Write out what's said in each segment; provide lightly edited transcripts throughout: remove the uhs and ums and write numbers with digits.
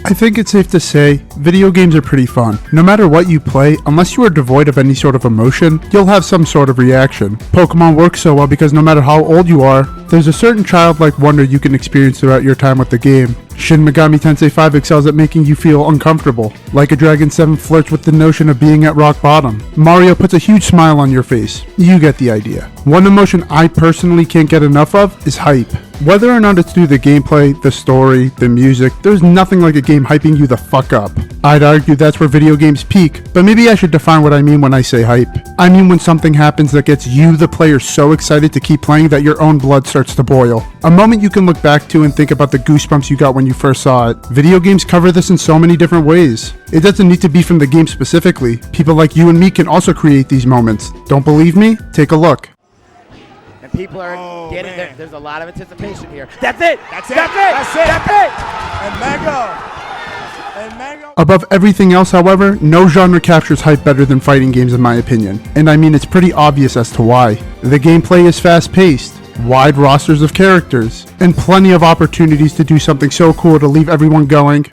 I think it's safe to say, video games are pretty fun. No matter what you play, unless you are devoid of any sort of emotion, you'll have some sort of reaction. Pokemon works so well because no matter how old you are, there's a certain childlike wonder you can experience throughout your time with the game. Shin Megami Tensei 5 excels at making you feel uncomfortable. Like a Dragon 7 flirts with the notion of being at rock bottom. Mario puts a huge smile on your face. You get the idea. One emotion I personally can't get enough of is hype. Whether or not it's through the gameplay, the story, the music, there's nothing like a game hyping you the fuck up. I'd argue that's where video games peak, but maybe I should define what I mean when I say hype. I mean when something happens that gets you, the player, so excited to keep playing that your own blood starts to boil. A moment you can look back to and think about the goosebumps you got when you first saw it. Video games cover this in so many different ways. It doesn't need to be from the game specifically. People like you and me can also create these moments. Don't believe me? Take a look. And people are getting there. There's a lot of anticipation here. That's it! That's it! That's it! That's it! That's it! And Mango! Above everything else, however, no genre captures hype better than fighting games in my opinion. And I mean it's pretty obvious as to why. The gameplay is fast-paced, wide rosters of characters, and plenty of opportunities to do something so cool to leave everyone going,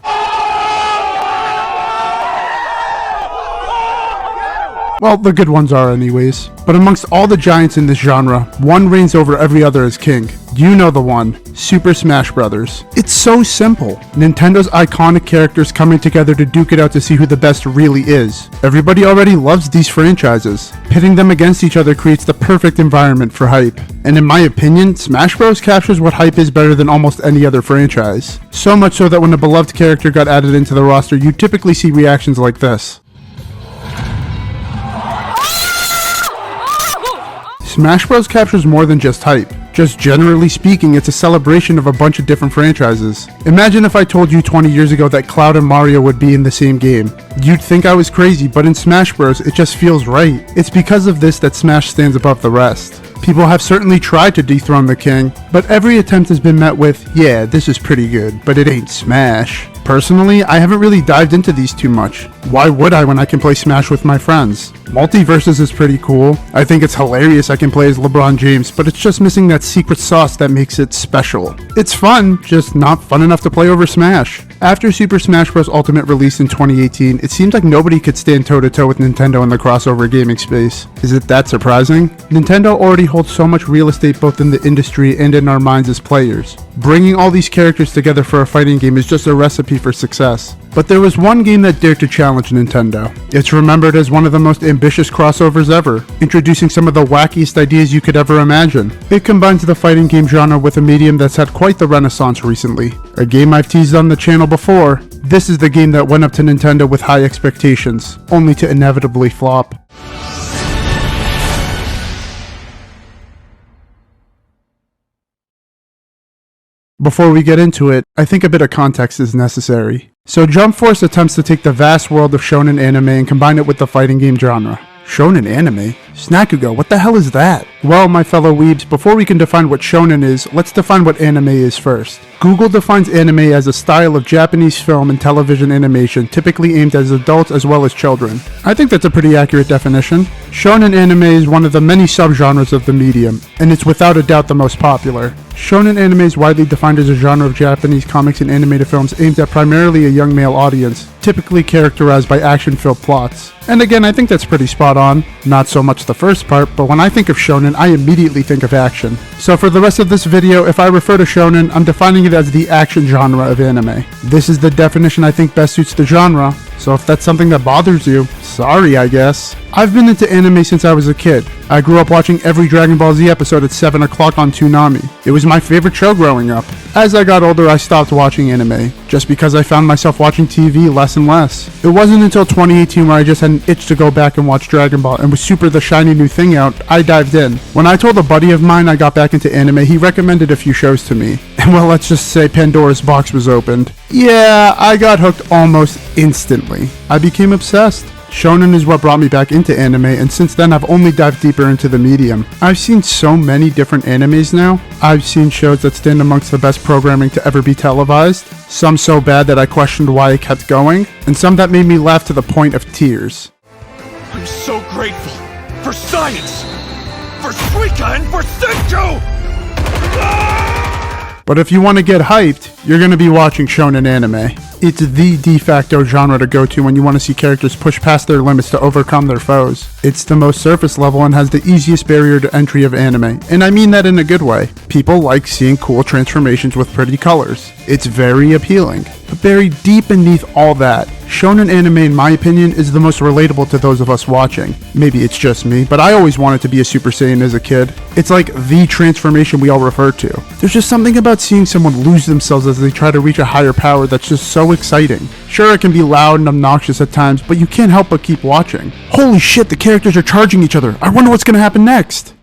well, the good ones are anyways. But amongst all the giants in this genre, one reigns over every other as king. You know the one, Super Smash Bros. It's so simple. Nintendo's iconic characters coming together to duke it out to see who the best really is. Everybody already loves these franchises. Pitting them against each other creates the perfect environment for hype. And in my opinion, Smash Bros. Captures what hype is better than almost any other franchise. So much so that when a beloved character got added into the roster, you typically see reactions like this. Smash Bros. Captures more than just hype. Just generally speaking, it's a celebration of a bunch of different franchises. Imagine if I told you 20 years ago that Cloud and Mario would be in the same game. You'd think I was crazy, but in Smash Bros. It just feels right. It's because of this that Smash stands above the rest. People have certainly tried to dethrone the king, but every attempt has been met with, yeah, this is pretty good, but it ain't Smash. Personally, I haven't really dived into these too much. Why would I when I can play Smash with my friends? Multiverses is pretty cool. I think it's hilarious I can play as LeBron James, but it's just missing that secret sauce that makes it special. It's fun, just not fun enough to play over Smash. After Super Smash Bros. Ultimate released in 2018, it seemed like nobody could stand toe-to-toe with Nintendo in the crossover gaming space. Is it that surprising? Nintendo already holds so much real estate both in the industry and in our minds as players. Bringing all these characters together for a fighting game is just a recipe for success. But there was one game that dared to challenge Nintendo. It's remembered as one of the most ambitious crossovers ever, introducing some of the wackiest ideas you could ever imagine. It combines the fighting game genre with a medium that's had quite the renaissance recently. A game I've teased on the channel before. This is the game that went up to Nintendo with high expectations, only to inevitably flop. Before we get into it, I think a bit of context is necessary. So JUMPFORCE attempts to take the vast world of shonen anime and combine it with the fighting game genre. Shonen anime? Snakugo, what the hell is that? Well, my fellow weebs, before we can define what shonen is, let's define what anime is first. Google defines anime as a style of Japanese film and television animation typically aimed at adults as well as children. I think that's a pretty accurate definition. Shonen anime is one of the many subgenres of the medium, and it's without a doubt the most popular. Shonen anime is widely defined as a genre of Japanese comics and animated films aimed at primarily a young male audience, typically characterized by action-filled plots. And again, I think that's pretty spot on. Not so much the first part, but when I think of shonen, I immediately think of action. So for the rest of this video, if I refer to shonen, I'm defining it as the action genre of anime. This is the definition I think best suits the genre, so if that's something that bothers you, sorry I guess. I've been into anime since I was a kid. I grew up watching every Dragon Ball Z episode at 7 o'clock on Toonami. It was my favorite show growing up. As I got older, I stopped watching anime, just because I found myself watching TV less and less. It wasn't until 2018 where I just had an itch to go back and watch Dragon Ball, and with Super the shiny new thing out, I dived in. When I told a buddy of mine I got back into anime, he recommended a few shows to me. And well, let's just say Pandora's box was opened. Yeah, I got hooked almost instantly. I became obsessed. Shonen is what brought me back into anime, and since then I've only dived deeper into the medium. I've seen so many different animes now. I've seen shows that stand amongst the best programming to ever be televised, some so bad that I questioned why I kept going, and some that made me laugh to the point of tears. I'm so grateful for science, for Suika, and for Senju! But if you want to get hyped, you're going to be watching shonen anime. It's the de facto genre to go to when you want to see characters push past their limits to overcome their foes. It's the most surface level and has the easiest barrier to entry of anime, and I mean that in a good way. People like seeing cool transformations with pretty colors. It's very appealing. But buried deep beneath all that, shonen anime in my opinion is the most relatable to those of us watching. Maybe it's just me, but I always wanted to be a Super Saiyan as a kid. It's like the transformation we all refer to. There's just something about seeing someone lose themselves as they try to reach a higher power that's just so exciting. Sure, it can be loud and obnoxious at times, but you can't help but keep watching. Holy shit, the characters are charging each other. I wonder what's gonna happen next.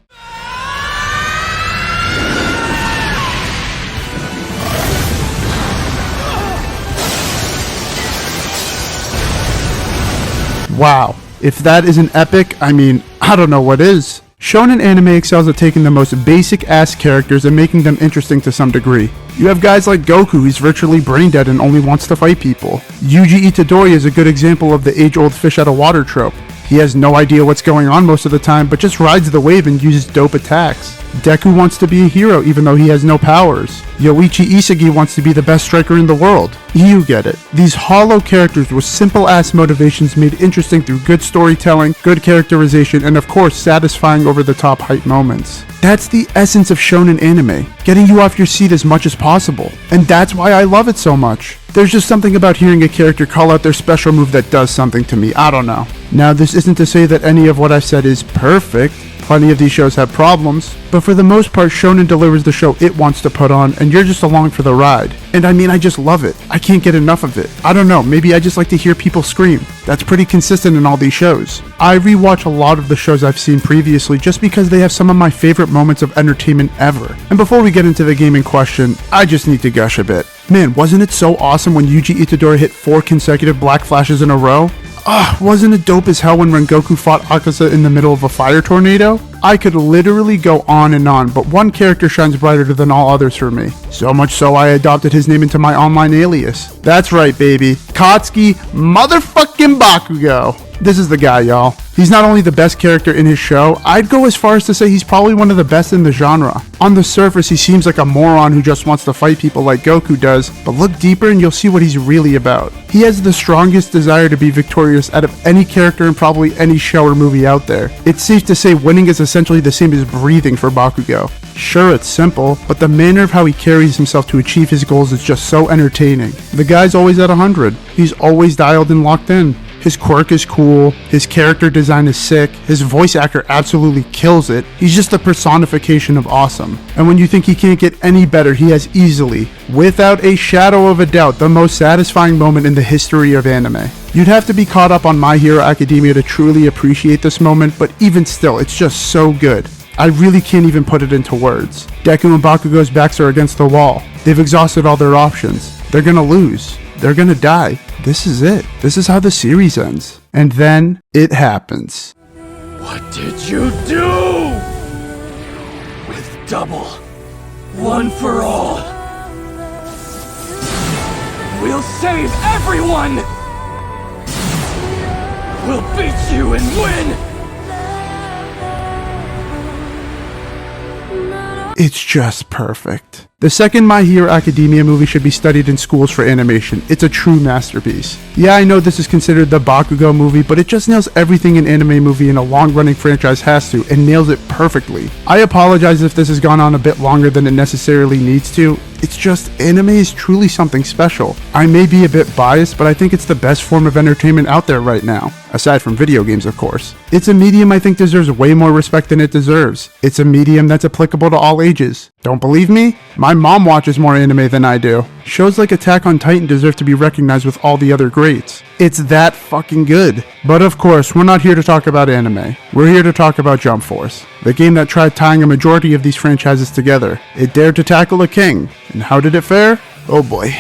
Wow, if that isn't epic, I mean, I don't know what is. Shonen anime excels at taking the most basic ass characters and making them interesting to some degree. You have guys like Goku who's virtually brain dead and only wants to fight people. Yuji Itadori is a good example of the age-old fish out of water trope. He has no idea what's going on most of the time, but just rides the wave and uses dope attacks. Deku wants to be a hero even though he has no powers. Yoichi Isagi wants to be the best striker in the world. You get it. These hollow characters with simple ass motivations made interesting through good storytelling, good characterization, and of course satisfying over the top hype moments. That's the essence of shonen anime, getting you off your seat as much as possible. And that's why I love it so much. There's just something about hearing a character call out their special move that does something to me, I don't know. Now this isn't to say that any of what I've said is perfect. Plenty of these shows have problems, but for the most part shonen delivers the show it wants to put on and you're just along for the ride. And I mean, I just love it. I can't get enough of it. I don't know, maybe I just like to hear people scream. That's pretty consistent in all these shows. I rewatch a lot of the shows I've seen previously just because they have some of my favorite moments of entertainment ever. And before we get into the game in question, I just need to gush a bit. Man, wasn't it so awesome when Yuji Itadori hit 4 consecutive black flashes in a row? Wasn't it dope as hell when Rengoku fought Akaza in the middle of a fire tornado? I could literally go on and on, but one character shines brighter than all others for me. So much so I adopted his name into my online alias. That's right, baby. Katsuki motherfucking Bakugo. This is the guy, y'all. He's not only the best character in his show, I'd go as far as to say he's probably one of the best in the genre. On the surface, he seems like a moron who just wants to fight people like Goku does, but look deeper and you'll see what he's really about. He has the strongest desire to be victorious out of any character in probably any show or movie out there. It's safe to say winning is essentially the same as breathing for Bakugo. Sure, it's simple, but the manner of how he carries himself to achieve his goals is just so entertaining. The guy's always at 100. He's always dialed and locked in. His quirk is cool, his character design is sick, his voice actor absolutely kills it. He's just the personification of awesome. And when you think he can't get any better, he has easily, without a shadow of a doubt, the most satisfying moment in the history of anime. You'd have to be caught up on My Hero Academia to truly appreciate this moment, but even still, it's just so good. I really can't even put it into words. Deku and Bakugo's backs are against the wall. They've exhausted all their options. They're gonna lose. They're gonna die. This is it. This is how the series ends. And then it happens. What did you do? With double, one for all. We'll save everyone! We'll beat you and win! It's just perfect. The second My Hero Academia movie should be studied in schools for animation. It's a true masterpiece. Yeah, I know this is considered the Bakugo movie, but it just nails everything an anime movie in a long-running franchise has to, and nails it perfectly. I apologize if this has gone on a bit longer than it necessarily needs to. It's just, anime is truly something special. I may be a bit biased, but I think it's the best form of entertainment out there right now. Aside from video games, of course. It's a medium I think deserves way more respect than it deserves. It's a medium that's applicable to all ages. Don't believe me? My mom watches more anime than I do. Shows like Attack on Titan deserve to be recognized with all the other greats. It's that fucking good. But of course, we're not here to talk about anime. We're here to talk about Jump Force, the game that tried tying a majority of these franchises together. It dared to tackle a king. And how did it fare? Oh boy.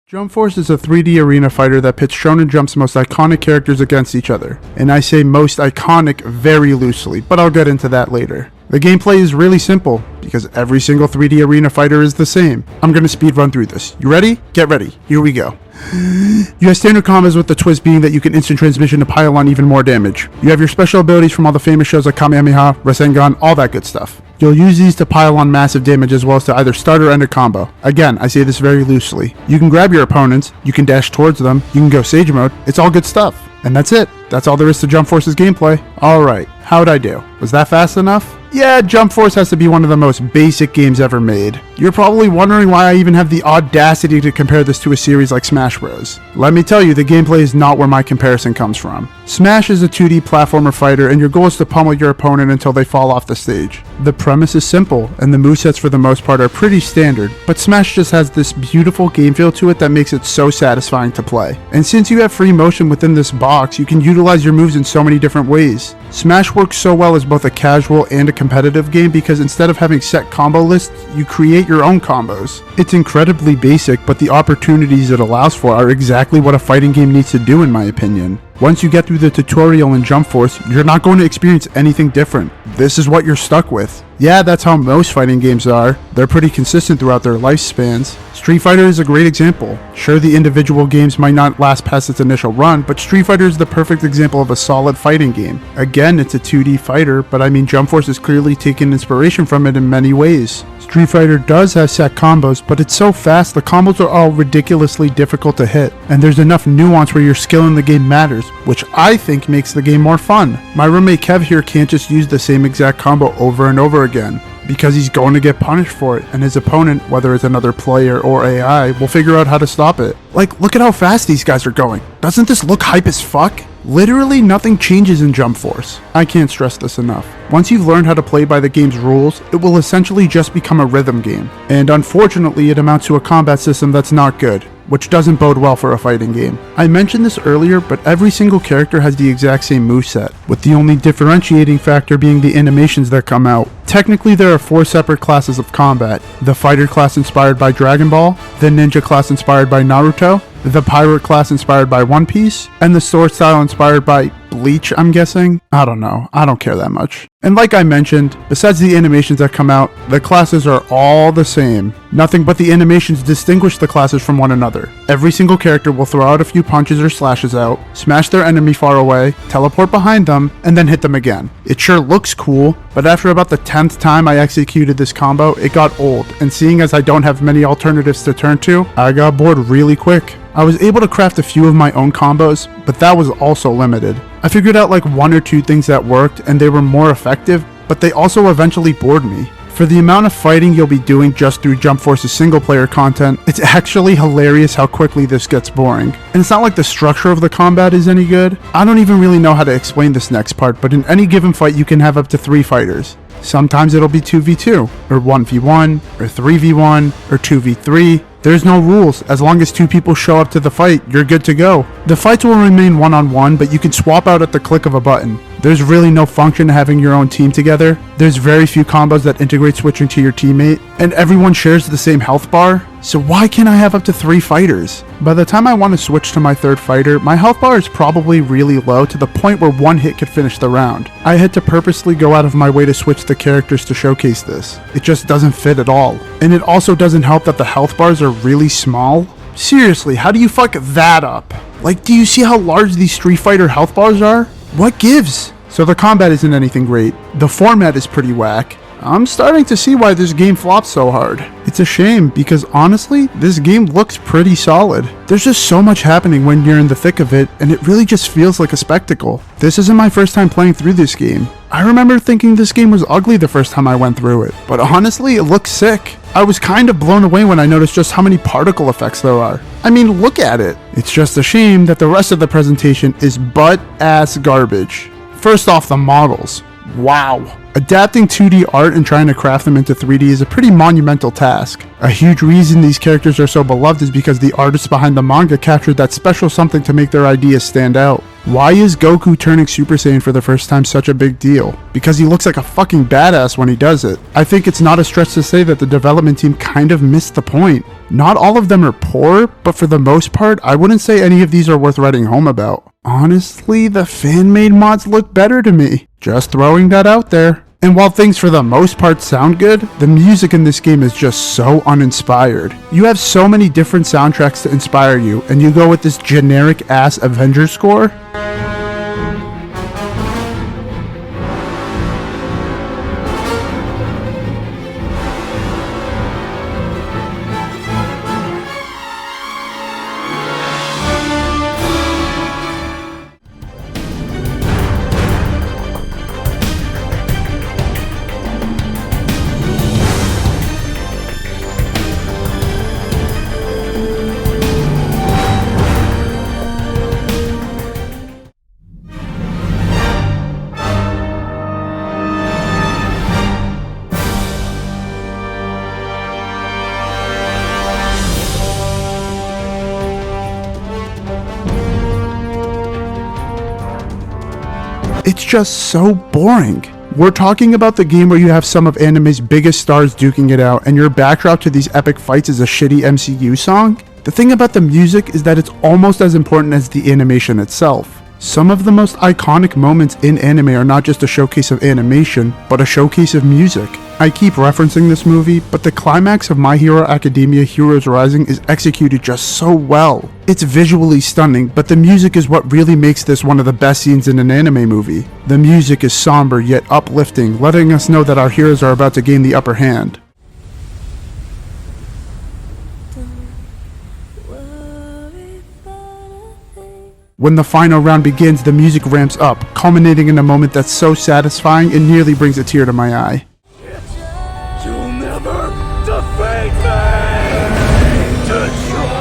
Jump Force is a 3D arena fighter that pits Shonen Jump's most iconic characters against each other. And I say most iconic very loosely, but I'll get into that later. The gameplay is really simple, because every single 3D arena fighter is the same. I'm gonna speed run through this. You ready? Get ready. Here we go. You have standard combos with the twist being that you can instant transmission to pile on even more damage. You have your special abilities from all the famous shows like Kamehameha, Rasengan, all that good stuff. You'll use these to pile on massive damage as well as to either start or end a combo. Again, I say this very loosely. You can grab your opponents, you can dash towards them, you can go Sage mode, it's all good stuff. And that's it. That's all there is to Jump Force's gameplay. Alright, how'd I do? Was that fast enough? Yeah, Jump Force has to be one of the most basic games ever made. You're probably wondering why I even have the audacity to compare this to a series like Smash Bros. Let me tell you, the gameplay is not where my comparison comes from. Smash is a 2D platformer fighter, and your goal is to pummel your opponent until they fall off the stage. The premise is simple, and the movesets for the most part are pretty standard, but Smash just has this beautiful game feel to it that makes it so satisfying to play. And since you have free motion within this box, you can utilize your moves in so many different ways. Smash works so well as both a casual and a competitive game because instead of having set combo lists, you create your own combos. It's incredibly basic, but the opportunities it allows for are exactly what a fighting game needs to do in my opinion. Once you get through the tutorial in Jump Force, you're not going to experience anything different. This is what you're stuck with. Yeah, that's how most fighting games are. They're pretty consistent throughout their lifespans. Street Fighter is a great example. Sure, the individual games might not last past its initial run, but Street Fighter is the perfect example of a solid fighting game. Again, it's a 2D fighter, but I mean Jump Force is clearly taking inspiration from it in many ways. Street Fighter does have set combos, but it's so fast the combos are all ridiculously difficult to hit, and there's enough nuance where your skill in the game matters, which I think makes the game more fun. My roommate Kev here can't just use the same exact combo over and over again, because he's going to get punished for it, and his opponent, whether it's another player or AI, will figure out how to stop it. Like, look at how fast these guys are going. Doesn't this look hype as fuck? Literally nothing changes in Jump Force. I can't stress this enough. Once you've learned how to play by the game's rules, it will essentially just become a rhythm game. And unfortunately, it amounts to a combat system that's not good, which doesn't bode well for a fighting game. I mentioned this earlier, but every single character has the exact same moveset, with the only differentiating factor being the animations that come out. Technically, there are 4 separate classes of combat: the fighter class inspired by DragonBall, the ninja class inspired by Naruto, the pirate class inspired by OnePiece, and the sword style inspired by Bleach, I'm guessing? I don't know. I don't care that much. And like I mentioned, besides the animations that come out, the classes are all the same. Nothing but the animations distinguish the classes from one another. Every single character will throw out a few punches or slashes out, smash their enemy far away, teleport behind them, and then hit them again. It sure looks cool, but after about the 10th time I executed this combo, it got old, and seeing as I don't have many alternatives to turn to, I got bored really quick. I was able to craft a few of my own combos, but that was also limited. I figured out like 1 or 2 things that worked, and they were more effective, but they also eventually bored me. For the amount of fighting you'll be doing just through Jump Force's single player content, it's actually hilarious how quickly this gets boring. And it's not like the structure of the combat is any good. I don't even really know how to explain this next part, but in any given fight you can have up to 3 fighters. Sometimes it'll be 2v2, or 1v1, or 3v1, or 2v3. There's no rules. As long as 2 people show up to the fight, you're good to go. The fights will remain one-on-one, but you can swap out at the click of a button. There's really no function to having your own team together. There's very few combos that integrate switching to your teammate, and everyone shares the same health bar. So why can't I have up to 3 fighters? By the time I want to switch to my 3rd fighter, my health bar is probably really low to the point where 1 hit could finish the round. I had to purposely go out of my way to switch the characters to showcase this. It just doesn't fit at all. And it also doesn't help that the health bars are really small. Seriously, how do you fuck that up? Like, do you see how large these Street Fighter health bars are? What gives? So the combat isn't anything great. The format is pretty whack. I'm starting to see why this game flopped so hard. It's a shame because honestly, this game looks pretty solid. There's just so much happening when you're in the thick of it, and it really just feels like a spectacle. This isn't my first time playing through this game. I remember thinking this game was ugly the first time I went through it, but honestly, it looks sick. I was kind of blown away when I noticed just how many particle effects there are. I mean, look at it. It's just a shame that the rest of the presentation is butt-ass garbage. First off, the models. Wow. Adapting 2D art and trying to craft them into 3D is a pretty monumental task. A huge reason these characters are so beloved is because the artists behind the manga captured that special something to make their ideas stand out. Why is Goku turning Super Saiyan for the first time such a big deal? Because he looks like a fucking badass when he does it. I think it's not a stretch to say that the development team kind of missed the point. Not all of them are poor, but for the most part, I wouldn't say any of these are worth writing home about. Honestly, the fan-made mods look better to me. Just throwing that out there. And while things for the most part sound good, the music in this game is just so uninspired. You have so many different soundtracks to inspire you, and you go with this generic ass Avengers score? It's just so boring. We're talking about the game where you have some of anime's biggest stars duking it out, and your backdrop to these epic fights is a shitty MCU song? The thing about the music is that it's almost as important as the animation itself. Some of the most iconic moments in anime are not just a showcase of animation, but a showcase of music. I keep referencing this movie, but the climax of My Hero Academia Heroes Rising is executed just so well. It's visually stunning, but the music is what really makes this one of the best scenes in an anime movie. The music is somber yet uplifting, letting us know that our heroes are about to gain the upper hand. When the final round begins, the music ramps up, culminating in a moment that's so satisfying it nearly brings a tear to my eye. You'll never defeat me! Detroit!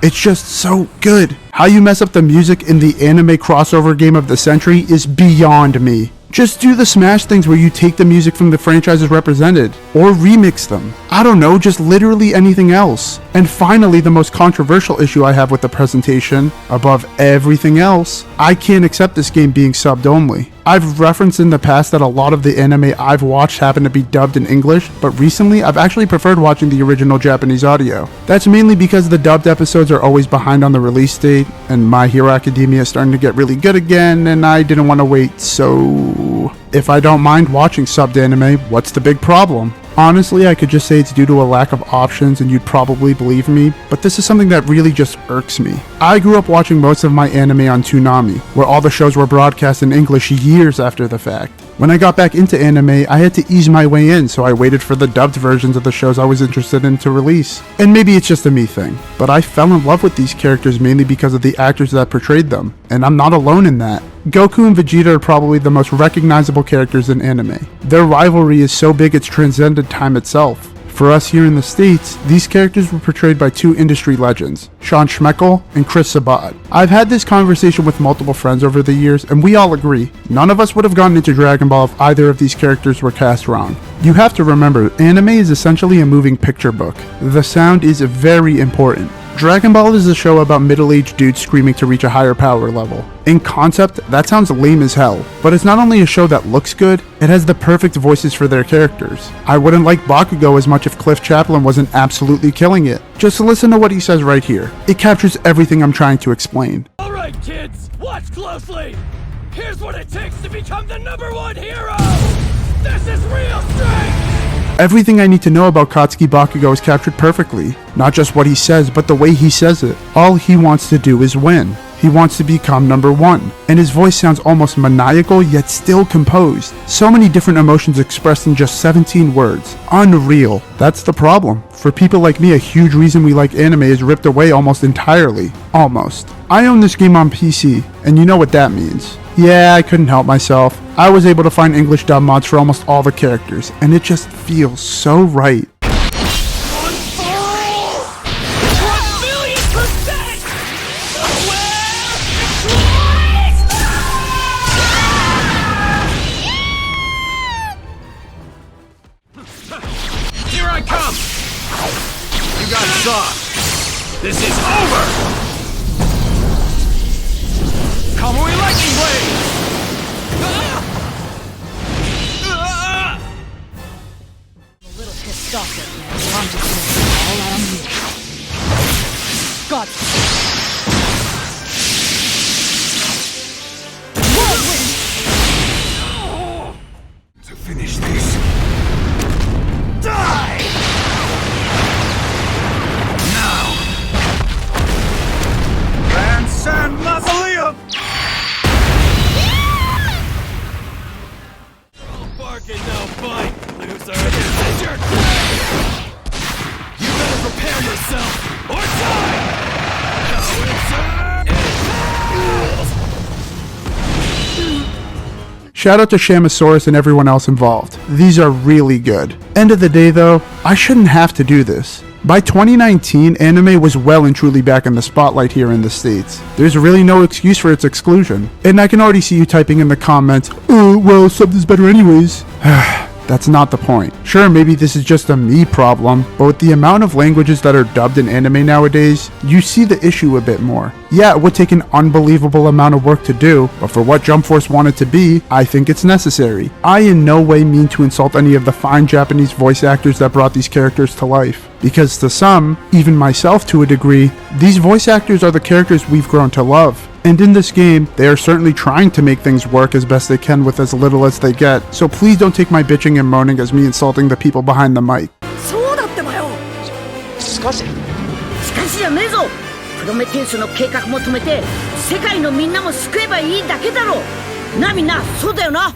It's just so good. How you mess up the music in the anime crossover game of the century is beyond me. Just do the Smash things where you take the music from the franchises represented, or remix them. I don't know, just literally anything else. And finally, the most controversial issue I have with the presentation, above everything else, I can't accept this game being subbed only. I've referenced in the past that a lot of the anime I've watched happen to be dubbed in English, but recently I've actually preferred watching the original Japanese audio. That's mainly because the dubbed episodes are always behind on the release date, and My Hero Academia is starting to get really good again, and I didn't want to wait, so if I don't mind watching subbed anime, what's the big problem? Honestly, I could just say it's due to a lack of options and you'd probably believe me, but this is something that really just irks me. I grew up watching most of my anime on Toonami, where all the shows were broadcast in English years after the fact. When I got back into anime, I had to ease my way in, so I waited for the dubbed versions of the shows I was interested in to release. And maybe it's just a me thing, but I fell in love with these characters mainly because of the actors that portrayed them, and I'm not alone in that. Goku and Vegeta are probably the most recognizable characters in anime. Their rivalry is so big it's transcended time itself. For us here in the States, these characters were portrayed by two industry legends, Sean Schmeckel and Chris Sabat. I've had this conversation with multiple friends over the years, and we all agree, none of us would have gotten into Dragon Ball if either of these characters were cast wrong. You have to remember, anime is essentially a moving picture book. The sound is very important. Dragon Ball is a show about middle-aged dudes screaming to reach a higher power level. In concept, that sounds lame as hell, but it's not only a show that looks good, it has the perfect voices for their characters. I wouldn't like Bakugo as much if Cliff Chaplin wasn't absolutely killing it. Just listen to what he says right here. It captures everything I'm trying to explain. Alright kids, watch closely! Here's what it takes to become the #1 hero! This is real strength! Everything I need to know about Katsuki Bakugo is captured perfectly. Not just what he says, but the way he says it. All he wants to do is win. He wants to become #1. And his voice sounds almost maniacal, yet still composed. So many different emotions expressed in just 17 words. Unreal. That's the problem. For people like me, a huge reason we like anime is ripped away almost entirely. Almost. I own this game on PC, and you know what that means. Yeah, I couldn't help myself. I was able to find English dub mods for almost all the characters, and it just feels so right. Here I come! You got soft. This is over! Kamui Lightning Blade! Stop it, man. Consciousness all on me. God. Whirlwind! To finish this. Die! Now! Transcend Mausoleum! All bark and no bite, loser! This is your day! You better prepare yourself, or die! Shout out to Shamasaurus and everyone else involved. These are really good. End of the day though, I shouldn't have to do this. By 2019, anime was well and truly back in the spotlight here in the States. There's really no excuse for its exclusion. And I can already see you typing in the comments, "Oh, well, something's better anyways." That's not the point. Sure, maybe this is just a me problem, but with the amount of languages that are dubbed in anime nowadays, you see the issue a bit more. Yeah, it would take an unbelievable amount of work to do, but for what Jump Force wanted to be, I think it's necessary. I in no way mean to insult any of the fine Japanese voice actors that brought these characters to life, because to some, even myself to a degree, these voice actors are the characters we've grown to love. And in this game, they are certainly trying to make things work as best they can with as little as they get, so please don't take my bitching and moaning as me insulting the people behind the mic. そうだってばよ。しかしじゃねえぞ。プロメテウスの計画も止めて、世界のみんなも救えばいいだけだろ。なあみんな、そうだよな。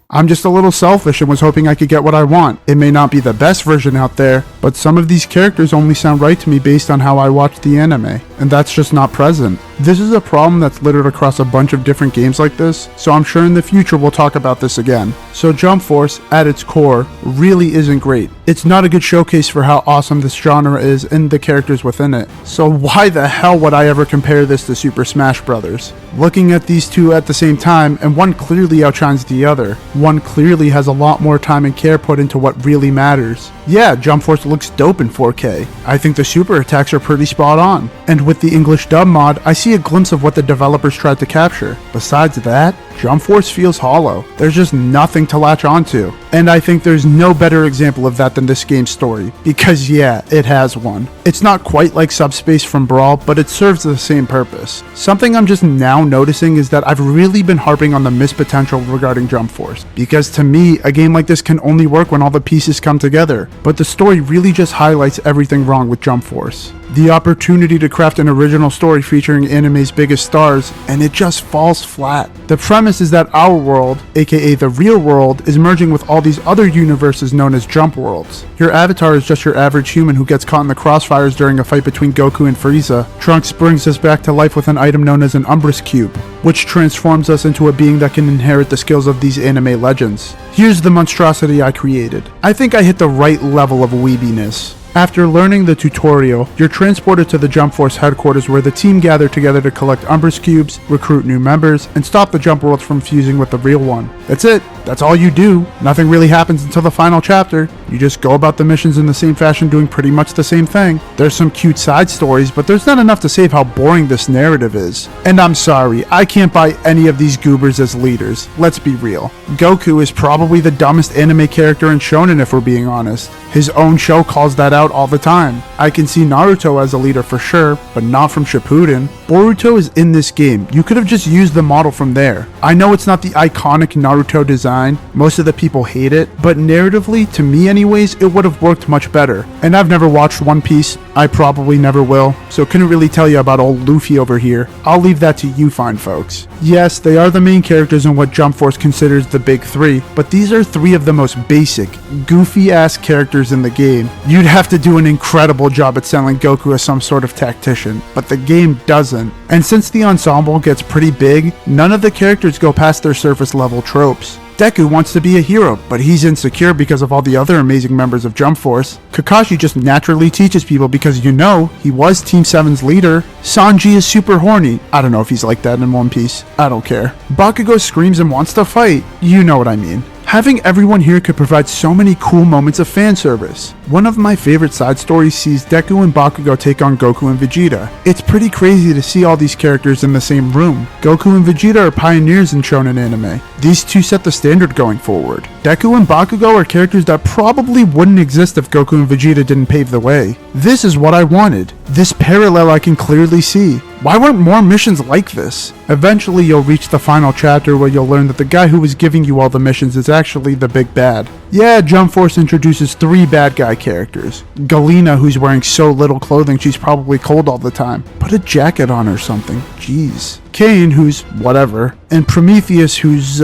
I'm just a little selfish and was hoping I could get what I want. It may not be the best version out there, but some of these characters only sound right to me based on how I watch the anime, and that's just not present. This is a problem that's littered across a bunch of different games like this, so I'm sure in the future we'll talk about this again. So Jump Force, at its core, really isn't great. It's not a good showcase for how awesome this genre is and the characters within it. So why the hell would I ever compare this to Super Smash Bros? Looking at these two at the same time, and one clearly outshines the other. One clearly has a lot more time and care put into what really matters. Yeah, Jump Force looks dope in 4K. I think the super attacks are pretty spot on. And with the English dub mod, I see a glimpse of what the developers tried to capture. Besides that, Jump Force feels hollow. There's just nothing to latch onto. And I think there's no better example of that than this game's story, because yeah, it has one. It's not quite like Subspace from Brawl, but it serves the same purpose. Something I'm just now noticing is that I've really been harping on the missed potential regarding Jump Force, because to me, a game like this can only work when all the pieces come together, but the story really just highlights everything wrong with Jump Force. The opportunity to craft an original story featuring anime's biggest stars, and it just falls flat. The premise is that our world, aka the real world, is merging with all these other universes known as Jump Worlds. Your avatar is just your average human who gets caught in the crossfires during a fight between Goku and Frieza. Trunks brings us back to life with an item known as an Umbrus Cube, which transforms us into a being that can inherit the skills of these anime legends. Here's the monstrosity I created. I think I hit the right level of weebiness. After learning the tutorial, you're transported to the Jump Force headquarters where the team gather together to collect Umbrus Cubes, recruit new members, and stop the Jump Worlds from fusing with the real one. That's it. That's all you do. Nothing really happens until the final chapter. You just go about the missions in the same fashion doing pretty much the same thing. There's some cute side stories, but there's not enough to save how boring this narrative is. And I'm sorry, I can't buy any of these goobers as leaders. Let's be real. Goku is probably the dumbest anime character in Shonen if we're being honest. His own show calls that out all the time. I can see Naruto as a leader for sure, but not from Shippuden. Boruto is in this game. You could have just used the model from there. I know it's not the iconic Naruto design, most of the people hate it, but narratively, to me anyways, it would have worked much better. And I've never watched One Piece, I probably never will, so couldn't really tell you about old Luffy over here. I'll leave that to you fine folks. Yes, they are the main characters in what Jump Force considers the big three, but these are three of the most basic, goofy-ass characters in the game. You'd have to do an incredible job at selling Goku as some sort of tactician, but the game doesn't. And since the ensemble gets pretty big, none of the characters go past their surface level tropes. Deku wants to be a hero, but he's insecure because of all the other amazing members of Jump Force. Kakashi just naturally teaches people because you know, he was Team 7's leader. Sanji is super horny. I don't know if he's like that in One Piece. I don't care. Bakugo screams and wants to fight. You know what I mean. Having everyone here could provide so many cool moments of fan service. One of my favorite side stories sees Deku and Bakugo take on Goku and Vegeta. It's pretty crazy to see all these characters in the same room. Goku and Vegeta are pioneers in shonen anime. These two set the standard going forward. Deku and Bakugo are characters that probably wouldn't exist if Goku and Vegeta didn't pave the way. This is what I wanted. This parallel I can clearly see. Why weren't more missions like this? Eventually you'll reach the final chapter where you'll learn that the guy who was giving you all the missions is actually the big bad. Yeah, Jump Force introduces 3 bad guy characters. Galena, who's wearing so little clothing she's probably cold all the time. Put a jacket on or something. Jeez. Cain, who's whatever. And Prometheus, who's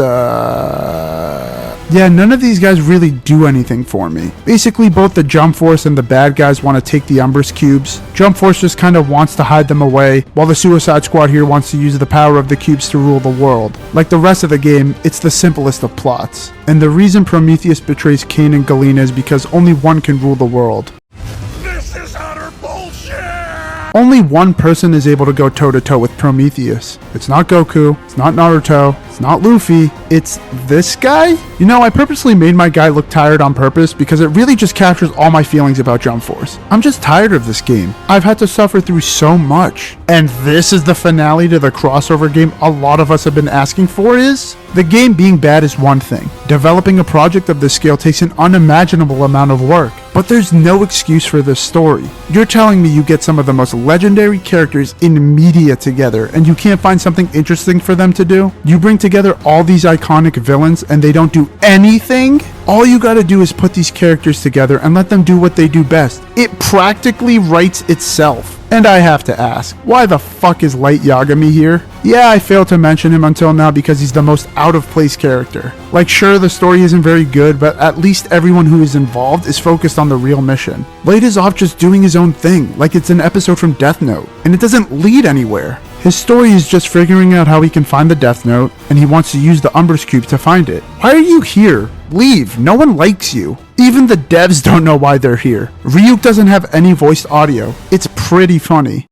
yeah, none of these guys really do anything for me. Basically, both the Jump Force and the bad guys want to take the Umbrus cubes. Jump Force just kind of wants to hide them away, while the Suicide Squad here wants to use the power of the cubes to rule the world. Like the rest of the game, it's the simplest of plots. And the reason Prometheus betrays Cain and Galena is because only one can rule the world. This is utter bullshit! Only one person is able to go toe-to-toe with Prometheus. It's not Goku, it's not Naruto, it's not Luffy, it's this guy? You know, I purposely made my guy look tired on purpose because it really just captures all my feelings about Jump Force. I'm just tired of this game. I've had to suffer through so much. And this is the finale to the crossover game a lot of us have been asking for is? The game being bad is one thing. Developing a project of this scale takes an unimaginable amount of work. But there's no excuse for this story. You're telling me you get some of the most legendary characters in media together and you can't find something interesting for them to do? You bring together all these iconic villains and they don't do anything? All you gotta do is put these characters together and let them do what they do best. It practically writes itself. And I have to ask, why the fuck is Light Yagami here? Yeah, I failed to mention him until now because he's the most out of place character. Like, sure, the story isn't very good, but at least everyone who is involved is focused on the real mission. Light is off just doing his own thing, like it's an episode from Death Note, and it doesn't lead anywhere. His story is just figuring out how he can find the Death Note, and he wants to use the Umbrus Cube to find it. Why are you here? Leave. No one likes you. Even the devs don't know why they're here. Ryuk doesn't have any voiced audio. It's pretty funny.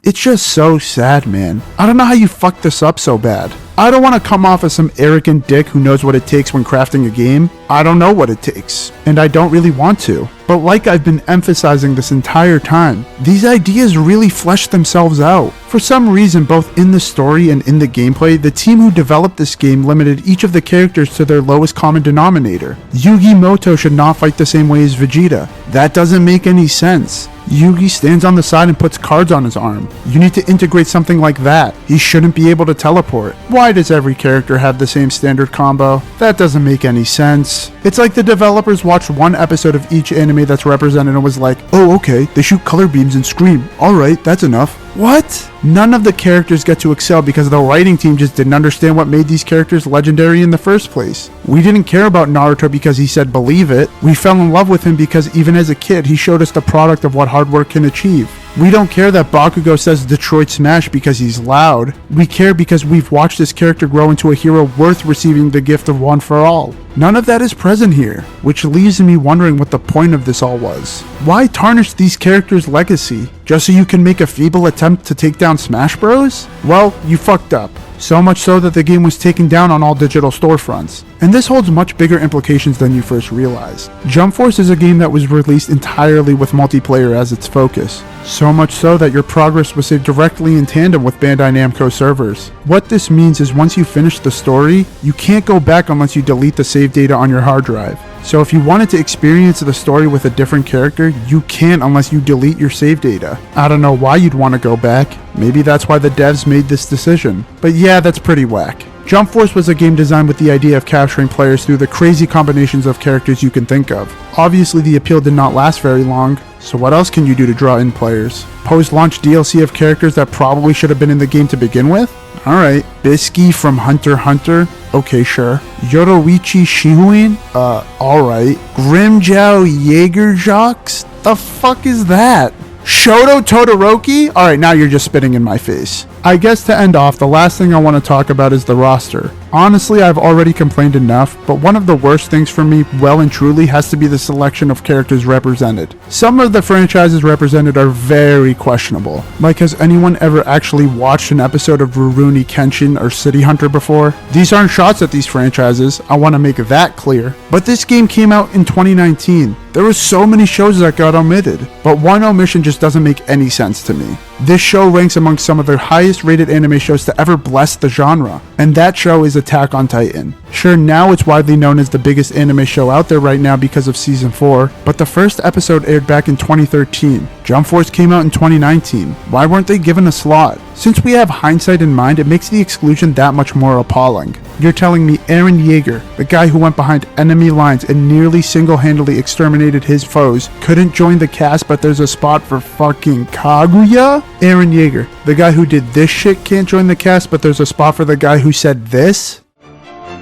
It's just so sad, man. I don't know how you fucked this up so bad. I don't want to come off as some arrogant dick who knows what it takes when crafting a game. I don't know what it takes, and I don't really want to. But like I've been emphasizing this entire time, these ideas really flesh themselves out. For some reason, both in the story and in the gameplay, the team who developed this game limited each of the characters to their lowest common denominator. Yugi Moto should not fight the same way as Vegeta. That doesn't make any sense. Yugi stands on the side and puts cards on his arm. You need to integrate something like that. He shouldn't be able to teleport. Why does every character have the same standard combo? That doesn't make any sense. It's like the developers watched one episode of each anime that's represented and was like, oh okay, they shoot color beams and scream. Alright, that's enough. What? None of the characters get to excel because the writing team just didn't understand what made these characters legendary in the first place. We didn't care about Naruto because he said believe it. We fell in love with him because even as a kid, he showed us the product of what hard work can achieve. We don't care that Bakugo says Detroit Smash because he's loud. We care because we've watched this character grow into a hero worth receiving the gift of One for All. None of that is present here, which leaves me wondering what the point of this all was. Why tarnish these characters' legacy? Just so you can make a feeble attempt to take down Smash Bros? Well, you fucked up. So much so that the game was taken down on all digital storefronts. And this holds much bigger implications than you first realize. Jump Force is a game that was released entirely with multiplayer as its focus. So much so that your progress was saved directly in tandem with BandaiNamco servers. What this means is once you finish the story, you can't go back unless you delete the save data on your hard drive. So if you wanted to experience the story with a different character, you can't unless you delete your save data. I don't know why you'd want to go back. Maybe that's why the devs made this decision. But yeah, that's pretty whack. Jump Force was a game designed with the idea of capturing players through the crazy combinations of characters you can think of. Obviously the appeal did not last very long, so what else can you do to draw in players? Post-launch DLC of characters that probably should have been in the game to begin with? Alright. Bisky from Hunter x Hunter? Okay, sure. Yoroichi Shihuin? Alright. Grimjow Jaegerjox? The fuck is that? Shoto Todoroki? Alright, now you're just spitting in my face. I guess to end off, the last thing I want to talk about is the roster. Honestly, I've already complained enough, but one of the worst things for me, well and truly, has to be the selection of characters represented. Some of the franchises represented are very questionable. Like, has anyone ever actually watched an episode of Rurouni Kenshin or City Hunter before? These aren't shots at these franchises, I want to make that clear. But this game came out in 2019. There were so many shows that got omitted, but one omission just doesn't make any sense to me. This show ranks among some of the highest rated anime shows to ever bless the genre, and that show is Attack on Titan. Sure, now it's widely known as the biggest anime show out there right now because of season 4, but the first episode aired back in 2013. Jump Force came out in 2019. Why weren't they given a slot? Since we have hindsight in mind, it makes the exclusion that much more appalling. You're telling me Eren Yeager, the guy who went behind enemy lines and nearly single-handedly exterminated his foes, couldn't join the cast, but there's a spot for fucking Kaguya? Eren Yeager, the guy who did this shit, can't join the cast, but there's a spot for the guy who said this?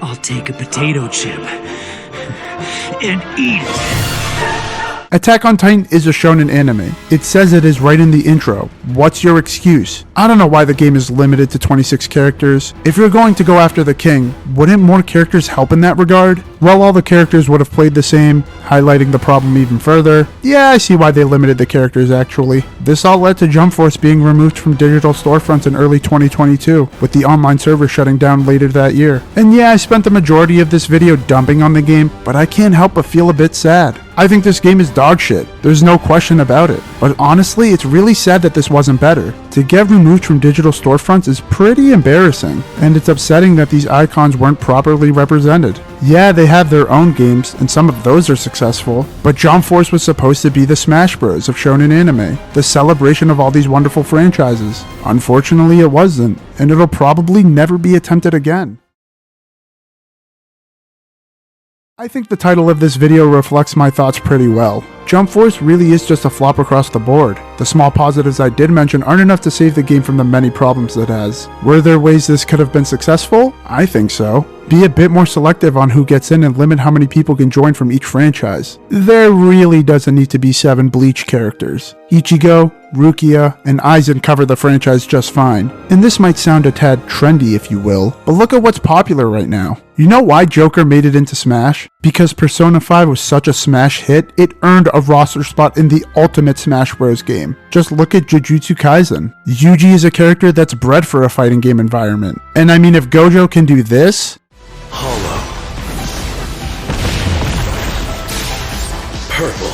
I'll take a potato chip and eat it. Attack on Titan is a shonen anime. It says it is right in the intro. What's your excuse? I don't know why the game is limited to 26 characters. If you're going to go after the king, wouldn't more characters help in that regard? Well, all the characters would have played the same, highlighting the problem even further. Yeah, I see why they limited the characters actually. This all led to Jump Force being removed from digital storefronts in early 2022, with the online server shutting down later that year. And yeah, I spent the majority of this video dumping on the game, but I can't help but feel a bit sad. I think this game is dog shit, there's no question about it. But honestly, it's really sad that this wasn't better. To get removed from digital storefronts is pretty embarrassing, and it's upsetting that these icons weren't properly represented. Yeah, they have their own games, and some of those are successful, but Jump Force was supposed to be the Smash Bros of shonen anime, the celebration of all these wonderful franchises. Unfortunately, it wasn't, and it'll probably never be attempted again. I think the title of this video reflects my thoughts pretty well. Jump Force really is just a flop across the board. The small positives I did mention aren't enough to save the game from the many problems it has. Were there ways this could have been successful? I think so. Be a bit more selective on who gets in and limit how many people can join from each franchise. There really doesn't need to be 7 Bleach characters. Ichigo, Rukia, and Aizen cover the franchise just fine. And this might sound a tad trendy if you will, but look at what's popular right now. You know why Joker made it into Smash? Because Persona 5 was such a Smash hit, it earned a roster spot in the ultimate Smash Bros game. Just look at Jujutsu Kaisen. Yuji is a character that's bred for a fighting game environment. And I mean, if Gojo can do this, Hollow. Purple.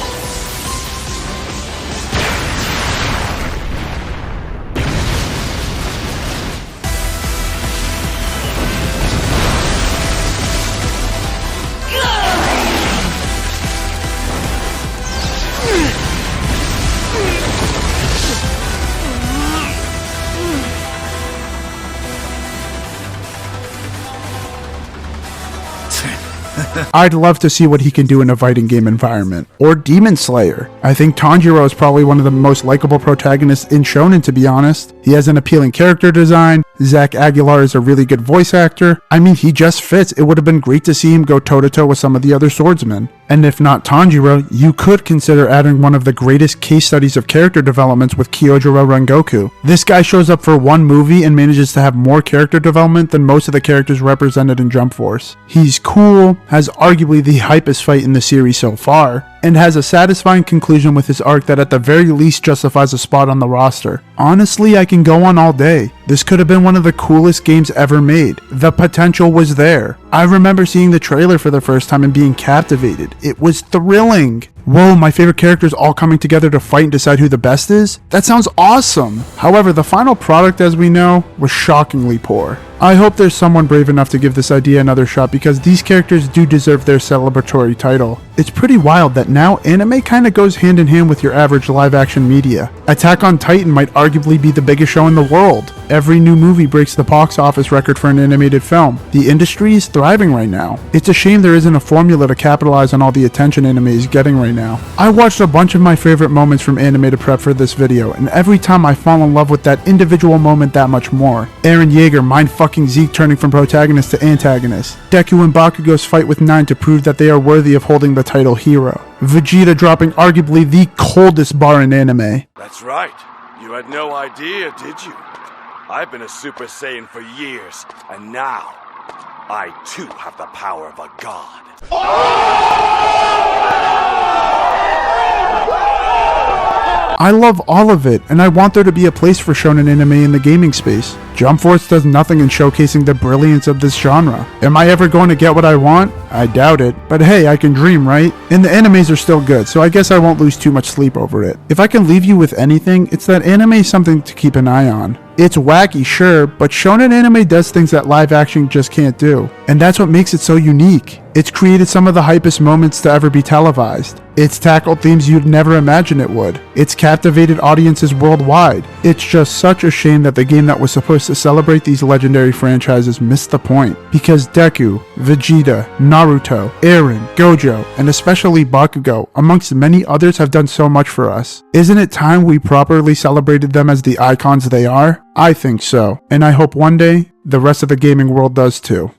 I'd love to see what he can do in a fighting game environment. Or Demon Slayer. I think Tanjiro is probably one of the most likable protagonists in shonen, to be honest. He has an appealing character design. Zach Aguilar is a really good voice actor. I mean, he just fits. It would have been great to see him go toe-to-toe with some of the other swordsmen. And if not Tanjiro, you could consider adding one of the greatest case studies of character developments with Kyojuro Rengoku. This guy shows up for one movie and manages to have more character development than most of the characters represented in Jump Force. He's cool, has arguably the hypest fight in the series so far, and has a satisfying conclusion with his arc that at the very least justifies a spot on the roster. Honestly, I can go on all day. This could have been one of the coolest games ever made. The potential was there. I remember seeing the trailer for the first time and being captivated. It was thrilling. Whoa, my favorite characters all coming together to fight and decide who the best is? That sounds awesome! However, the final product, as we know, was shockingly poor. I hope there's someone brave enough to give this idea another shot because these characters do deserve their celebratory title. It's pretty wild that now anime kinda goes hand in hand with your average live action media. Attack on Titan might arguably be the biggest show in the world. Every new movie breaks the box office record for an animated film. The industry is thriving right now. It's a shame there isn't a formula to capitalize on all the attention anime is getting right now. I watched a bunch of my favorite moments from anime to prep for this video, and every time I fall in love with that individual moment that much more. Eren Yeager mindfucking fucking Zeke turning from protagonist to antagonist, Deku and Bakugo's fight with Nine to prove that they are worthy of holding the title hero, Vegeta dropping arguably the coldest bar in anime. That's right. You had no idea, did you? I've been a Super Saiyan for years, and now I too have the power of a god. I love all of it, and I want there to be a place for shonen anime in the gaming space. Jump Force does nothing in showcasing the brilliance of this genre. Am I ever going to get what I want? I doubt it, but hey, I can dream, right? And the animes are still good, so I guess I won't lose too much sleep over it. If I can leave you with anything, it's that anime is something to keep an eye on. It's wacky, sure, but shonen anime does things that live action just can't do. And that's what makes it so unique. It's created some of the hypest moments to ever be televised. It's tackled themes you'd never imagine it would. It's captivated audiences worldwide. It's just such a shame that the game that was supposed to celebrate these legendary franchises missed the point. Because Deku, Vegeta, Naruto, Eren, Gojo, and especially Bakugo, amongst many others, have done so much for us. Isn't it time we properly celebrated them as the icons they are? I think so, and I hope one day the rest of the gaming world does too.